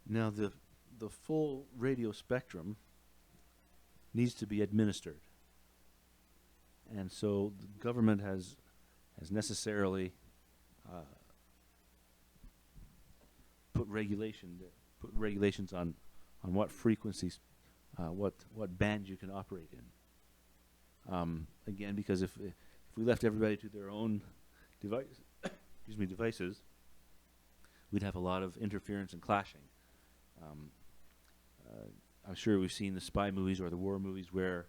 Now, the full radio spectrum needs to be administered, and so the government has necessarily put regulations on what frequencies, what bands you can operate in. Again, because if we left everybody to their own devices, we'd have a lot of interference and clashing. I'm sure we've seen the spy movies or the war movies where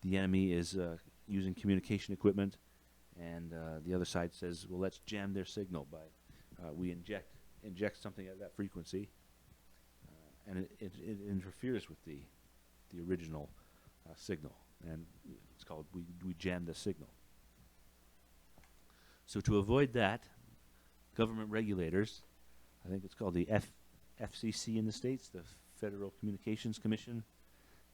the enemy is using communication equipment, and the other side says, "Well, let's jam their signal by we inject something at that frequency, and it interferes with the original signal, and it's called we jam the signal." So to avoid that, government regulators, I think it's called the FCC in the States, the Federal Communications Commission,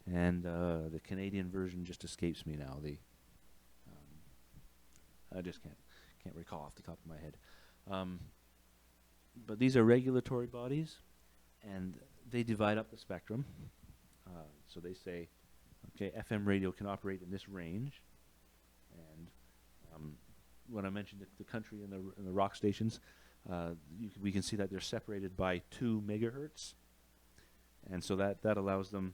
and the Canadian version just escapes me now. I just can't recall off the top of my head. But these are regulatory bodies, and they divide up the spectrum. So they say, okay, FM radio can operate in this range, and when I mentioned the country and the rock stations, we can see that they're separated by 2 megahertz, and so that allows them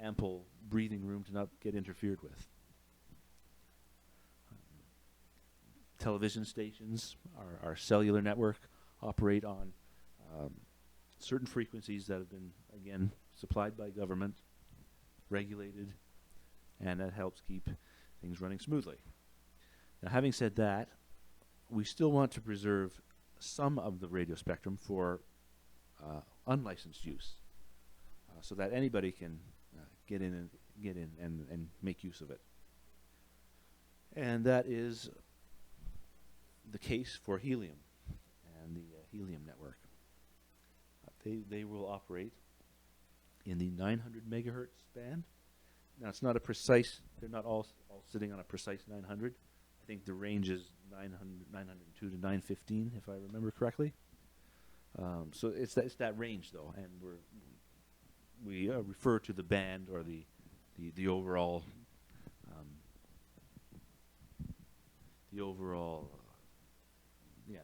ample breathing room to not get interfered with. Television stations, our cellular network, operate on certain frequencies that have been, again, supplied by government, regulated, and that helps keep things running smoothly. Now, having said that, we still want to preserve some of the radio spectrum for unlicensed use, so that anybody can get in and make use of it. And that is the case for helium and the helium network. They will operate in the 900 megahertz band. Now, it's not a precise, they're not all sitting on a precise 900. I think the range is 902 to 915, if I remember correctly. So it's that range, though, and we refer to the band or the overall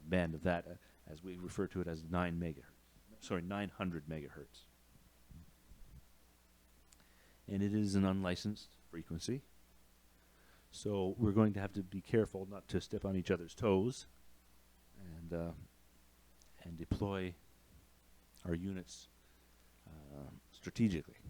band of that as we refer to it as 900 megahertz. And it is an unlicensed frequency. So we're going to have to be careful not to step on each other's toes and deploy our units strategically.